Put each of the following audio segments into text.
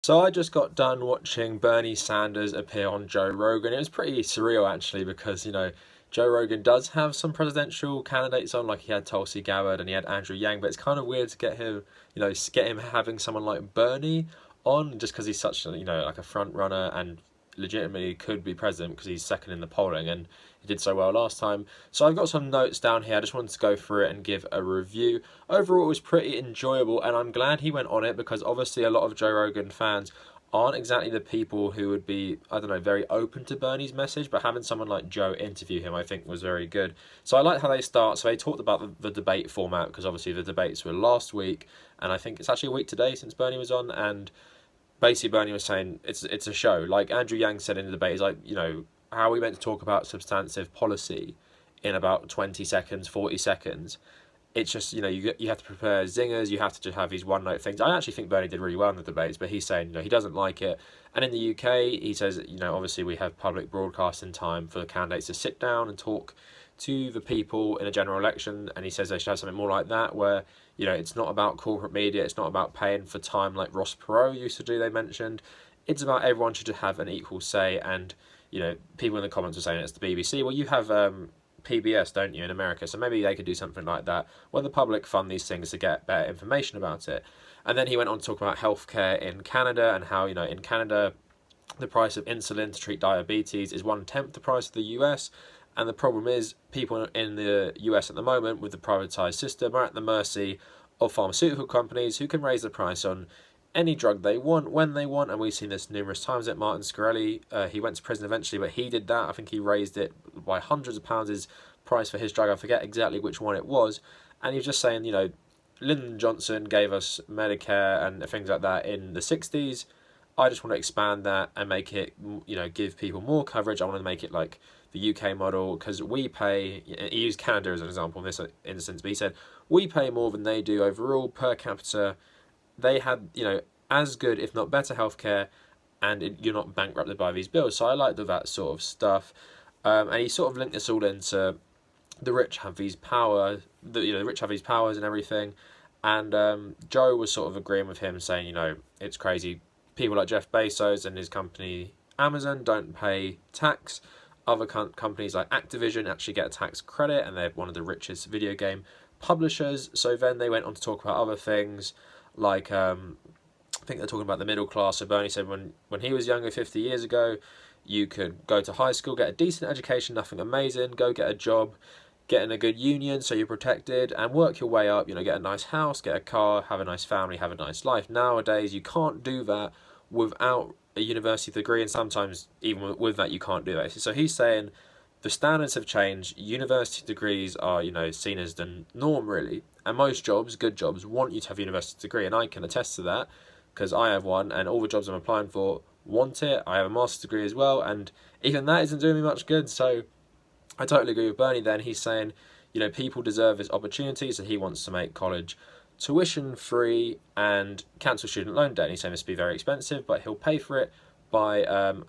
So I just got done watching Bernie Sanders appear on Joe Rogan. It was pretty surreal actually because, Joe Rogan does have some presidential candidates on, like he had Tulsi Gabbard and he had Andrew Yang, but it's kind of weird to get him, get him having someone like Bernie on just because he's such, like a front runner and legitimately could be president because he's second in the polling and he did so well last time. So I've got some notes down here. I just wanted to go through it and give a review. Overall, it was pretty enjoyable, and I'm glad he went on it because obviously a lot of Joe Rogan fans aren't exactly the people who would be, I don't know, very open to Bernie's message, but having someone like Joe interview him, I think, was very good. So I like how they start. So they talked about the debate format because obviously the debates were last week, and I think it's actually a week today since Bernie was on, and basically Bernie was saying it's a show. Like Andrew Yang said in the debate, he's like, how are we meant to talk about substantive policy in about 20 seconds, 40 seconds? It's just, you have to prepare zingers, you have to just have these one note things. I actually think Bernie did really well in the debates, but he's saying, he doesn't like it. And in the UK, he says, obviously we have public broadcasting time for the candidates to sit down and talk to the people in a general election, and he says they should have something more like that where, it's not about corporate media, it's not about paying for time like Ross Perot used to do, they mentioned. It's about everyone should have an equal say, and, people in the comments are saying it's the BBC. Well, you have PBS, don't you, in America? So maybe they could do something like that where the public fund these things to get better information about it. And then he went on to talk about healthcare in Canada and how, in Canada, the price of insulin to treat diabetes is 1/10 the price of the US. And the problem is, people in the US at the moment with the privatized system are at the mercy of pharmaceutical companies who can raise the price on any drug they want when they want, and we've seen this numerous times. At Martin Scarelli, he went to prison eventually, but he did that. I think he raised it by hundreds of pounds, his price for his drug. I forget exactly which one it was, and he was just saying, Lyndon Johnson gave us Medicare and things like that in the 60s. I just want to expand that and make it, give people more coverage. I want to make it like the UK model because we pay. He used Canada as an example in this instance, but he said we pay more than they do overall per capita. They had, as good, if not better, healthcare, and you're not bankrupted by these bills. So I liked that sort of stuff. And he sort of linked this all into the rich have these power, the rich have these powers and everything. And Joe was sort of agreeing with him, saying, it's crazy. People like Jeff Bezos and his company Amazon don't pay tax. Other companies like Activision actually get a tax credit, and they're one of the richest video game publishers. So then they went on to talk about other things like I think they're talking about the middle class. So Bernie said when he was younger, 50 years ago, you could go to high school, get a decent education, nothing amazing, go get a job, get in a good union so you're protected, and work your way up. Get a nice house, get a car, have a nice family, have a nice life. Nowadays, you can't do that without a university degree, and sometimes even with that, you can't do that. So he's saying the standards have changed. University degrees are, seen as the norm, really. And most jobs, good jobs, want you to have a university degree. And I can attest to that because I have one, and all the jobs I'm applying for want it. I have a master's degree as well, and even that isn't doing me much good. So I totally agree with Bernie then. He's saying, people deserve this opportunity, so he wants to make college tuition free and cancel student loan debt. And he's saying this will be very expensive, but he'll pay for it by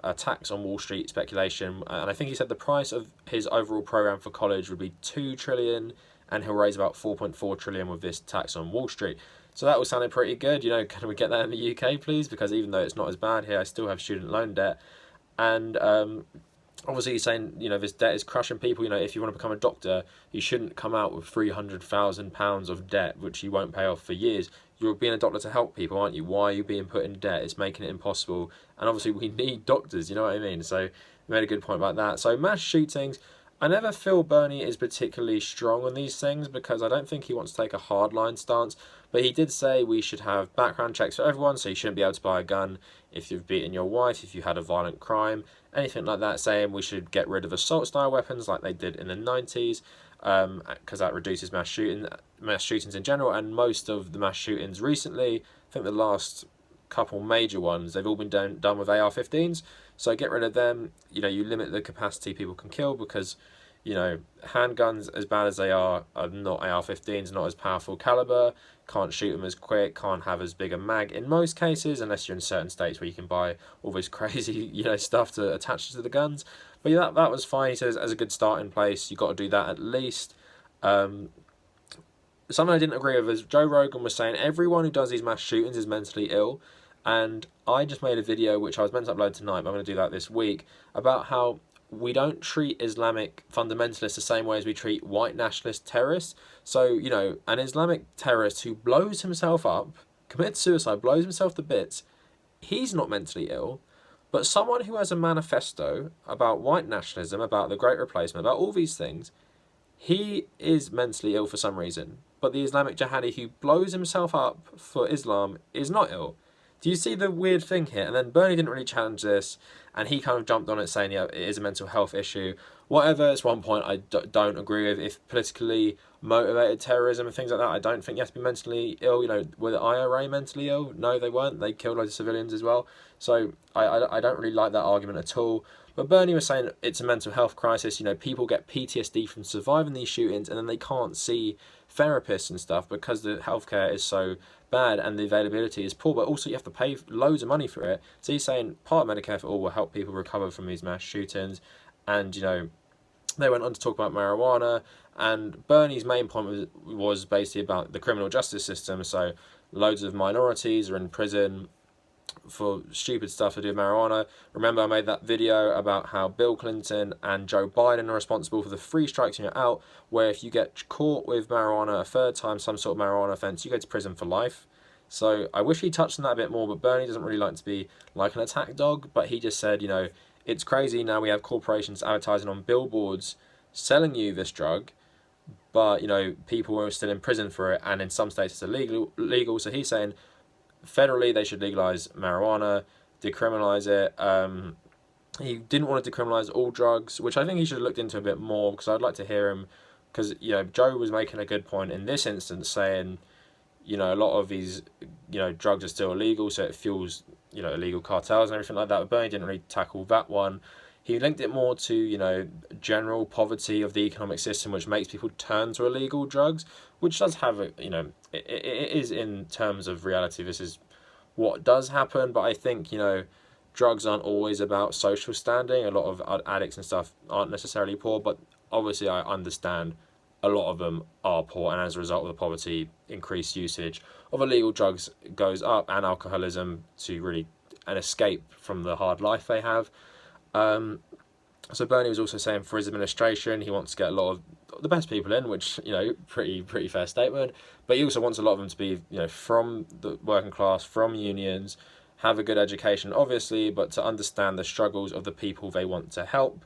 a tax on Wall Street speculation. And I think he said the price of his overall program for college would be 2 trillion, and he'll raise about 4.4 trillion with this tax on Wall Street. So that all sounded pretty good. Can we get that in the UK, please? Because even though it's not as bad here, I still have student loan debt. And obviously he's saying, this debt is crushing people. If you want to become a doctor, you shouldn't come out with £300,000 of debt, which you won't pay off for years. You're being a doctor to help people, aren't you? Why are you being put in debt? It's making it impossible. And obviously we need doctors, you know what I mean? So he made a good point about that. So mass shootings, I never feel Bernie is particularly strong on these things because I don't think he wants to take a hardline stance. But he did say we should have background checks for everyone, so you shouldn't be able to buy a gun if you've beaten your wife, if you had a violent crime, anything like that. Saying we should get rid of assault-style weapons like they did in the 90s, because that reduces mass shootings in general. And most of the mass shootings recently, I think the last couple major ones, they've all been done with AR-15s. So get rid of them. You limit the capacity people can kill because, handguns, as bad as they are not AR-15s, not as powerful caliber, can't shoot them as quick, can't have as big a mag in most cases, unless you're in certain states where you can buy all this crazy, stuff to attach to the guns. But yeah, that was fine. He says as a good starting place, you've got to do that at least. Something I didn't agree with is Joe Rogan was saying everyone who does these mass shootings is mentally ill. And I just made a video, which I was meant to upload tonight, but I'm going to do that this week, about how we don't treat Islamic fundamentalists the same way as we treat white nationalist terrorists. So, an Islamic terrorist who blows himself up, commits suicide, blows himself to bits, he's not mentally ill. But someone who has a manifesto about white nationalism, about the Great Replacement, about all these things, he is mentally ill for some reason. But the Islamic jihadi who blows himself up for Islam is not ill. Do you see the weird thing here? And then Bernie didn't really challenge this, and he kind of jumped on it saying, yeah, it is a mental health issue. Whatever, it's one point I don't agree with. If politically motivated terrorism and things like that, I don't think you have to be mentally ill. Were the IRA mentally ill? No, they weren't. They killed loads of civilians as well. So I don't really like that argument at all. But Bernie was saying it's a mental health crisis. People get PTSD from surviving these shootings, and then they can't see therapists and stuff because the healthcare is so bad and the availability is poor. But also you have to pay loads of money for it. So he's saying part of Medicare for All will help people recover from these mass shootings. And they went on to talk about marijuana. And Bernie's main point was basically about the criminal justice system. So loads of minorities are in prison for stupid stuff to do with marijuana. Remember, I made that video about how Bill Clinton and Joe Biden are responsible for the 3 strikes and you're out, where if you get caught with marijuana a third time, some sort of marijuana offence, you go to prison for life. So I wish he touched on that a bit more, but Bernie doesn't really like to be like an attack dog, but he just said, it's crazy now we have corporations advertising on billboards selling you this drug, but, people are still in prison for it, and in some states it's illegal. So he's saying federally they should legalize marijuana, decriminalize it. He didn't want to decriminalize all drugs, which I think he should have looked into a bit more, because I'd like to hear him, because Joe was making a good point in this instance, saying a lot of these drugs are still illegal, so it fuels illegal cartels and everything like that. But Bernie didn't really tackle that one. He linked it more to general poverty of the economic system, which makes people turn to illegal drugs, which does have it is in terms of reality, this is what does happen. But I think drugs aren't always about social standing. A lot of addicts and stuff aren't necessarily poor, but obviously I understand a lot of them are poor, and as a result of the poverty, increased usage of illegal drugs goes up, and alcoholism to really an escape from the hard life they have. So Bernie was also saying for his administration, he wants to get a lot of the best people in, which pretty fair statement. But he also wants a lot of them to be from the working class, from unions, have a good education, obviously, but to understand the struggles of the people they want to help.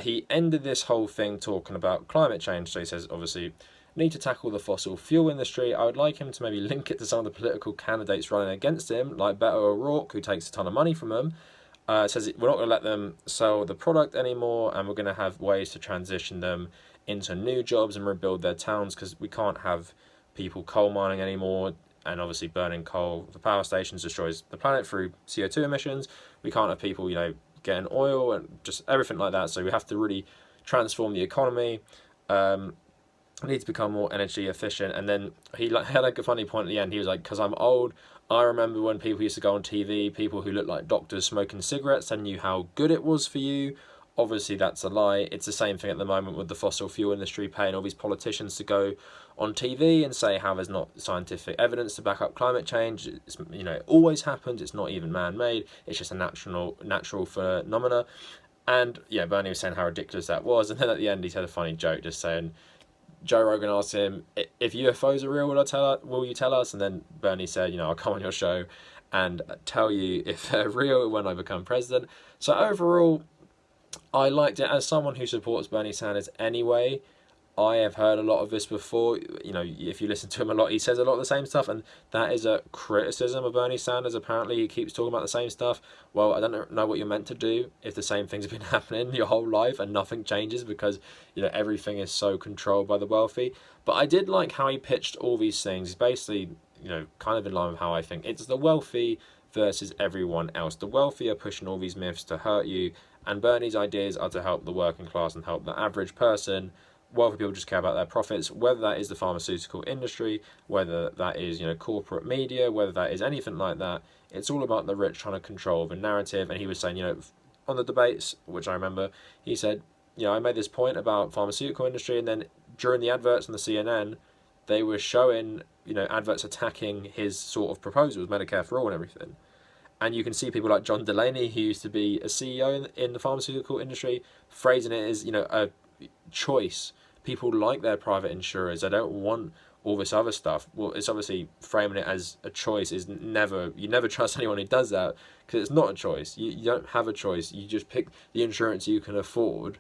He ended this whole thing talking about climate change. So he says, obviously, need to tackle the fossil fuel industry. I would like him to maybe link it to some of the political candidates running against him, like Beto O'Rourke, who takes a ton of money from them. Says we're not going to let them sell the product anymore, and we're going to have ways to transition them into new jobs and rebuild their towns, because we can't have people coal mining anymore, and obviously burning coal for power stations destroys the planet through CO2 emissions. We can't have people, getting oil and just everything like that. So we have to really transform the economy. Need to become more energy efficient. And then he had a funny point at the end. He was like, because I'm old, I remember when people used to go on TV, people who looked like doctors smoking cigarettes and knew how good it was for you. Obviously, that's a lie. It's the same thing at the moment with the fossil fuel industry paying all these politicians to go on TV and say how there's not scientific evidence to back up climate change. It's, it always happens. It's not even man-made. It's just a natural phenomena. And Bernie was saying how ridiculous that was. And then at the end, he said a funny joke, just saying, Joe Rogan asked him, if UFOs are real, will you tell us? And then Bernie said, I'll come on your show and tell you if they're real when I become president. So overall, I liked it. As someone who supports Bernie Sanders anyway, I have heard a lot of this before. If you listen to him a lot, he says a lot of the same stuff, and that is a criticism of Bernie Sanders. Apparently, he keeps talking about the same stuff. Well, I don't know what you're meant to do if the same things have been happening your whole life and nothing changes, because everything is so controlled by the wealthy. But I did like how he pitched all these things. He's basically, kind of in line with how I think. It's the wealthy versus everyone else. The wealthy are pushing all these myths to hurt you, and Bernie's ideas are to help the working class and help the average person. Wealthy people just care about their profits, whether that is the pharmaceutical industry, whether that is corporate media, whether that is anything like that. It's all about the rich trying to control the narrative. And he was saying, on the debates, which I remember, he said, I made this point about pharmaceutical industry, and then during the adverts on the CNN, they were showing adverts attacking his sort of proposals, Medicare for all and everything. And you can see people like John Delaney, who used to be a CEO in the pharmaceutical industry, phrasing it as, a choice. People like their private insurers. They don't want all this other stuff. Well, it's obviously framing it as a choice is never, you never trust anyone who does that, because it's not a choice. You don't have a choice. You just pick the insurance you can afford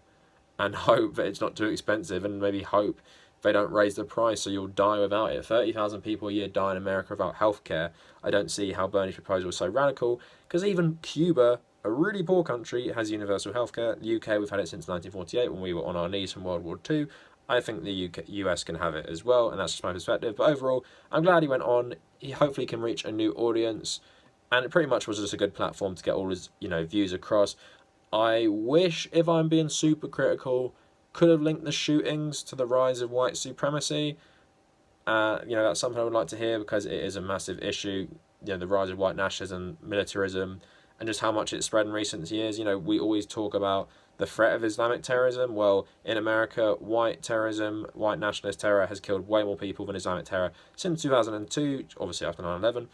and hope that it's not too expensive, and maybe hope they don't raise the price so you'll die without it. 30,000 people a year die in America without healthcare. I don't see how Bernie's proposal is so radical, because even Cuba, a really poor country, has universal healthcare. The UK, we've had it since 1948 when we were on our knees from World War II. I think the US can have it as well, and that's just my perspective. But overall, I'm glad he went on. He hopefully can reach a new audience, and it pretty much was just a good platform to get all his views across. I wish, if I'm being super critical, could have linked the shootings to the rise of white supremacy. That's something I would like to hear, because it is a massive issue. The rise of white nationalism, militarism, and just how much it's spread in recent years. We always talk about the threat of Islamic terrorism. Well, in America, white terrorism, white nationalist terror has killed way more people than Islamic terror since 2002, obviously after 9/11.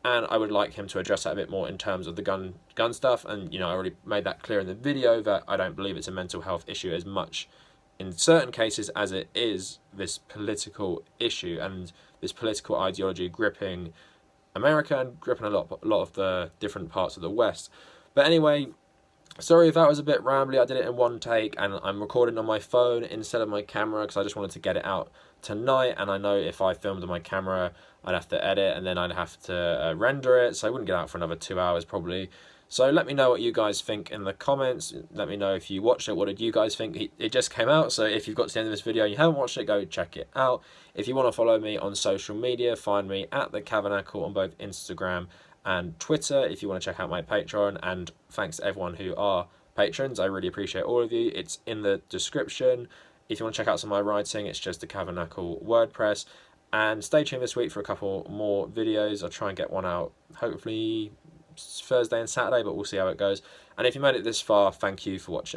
And I would like him to address that a bit more in terms of the gun stuff. And, I already made that clear in the video that I don't believe it's a mental health issue as much in certain cases as it is this political issue and this political ideology gripping America and gripping a lot of the different parts of the West. But anyway, sorry if that was a bit rambly. I did it in one take, and I'm recording on my phone instead of my camera because I just wanted to get it out tonight. And I know if I filmed on my camera, I'd have to edit, and then I'd have to render it, so I wouldn't get out for another 2 hours probably. So let me know what you guys think in the comments. Let me know if you watched it. What did you guys think? It just came out, so if you've got to the end of this video and you haven't watched it, go check it out. If you want to follow me on social media, find me at The Cavernacle on both Instagram and Twitter. If you want to check out my Patreon, and thanks to everyone who are patrons, I really appreciate all of you. It's in the description. If you want to check out some of my writing, it's just The Cavernacle WordPress. And stay tuned this week for a couple more videos. I'll try and get one out hopefully Thursday and Saturday, but we'll see how it goes. And if you made it this far, thank you for watching.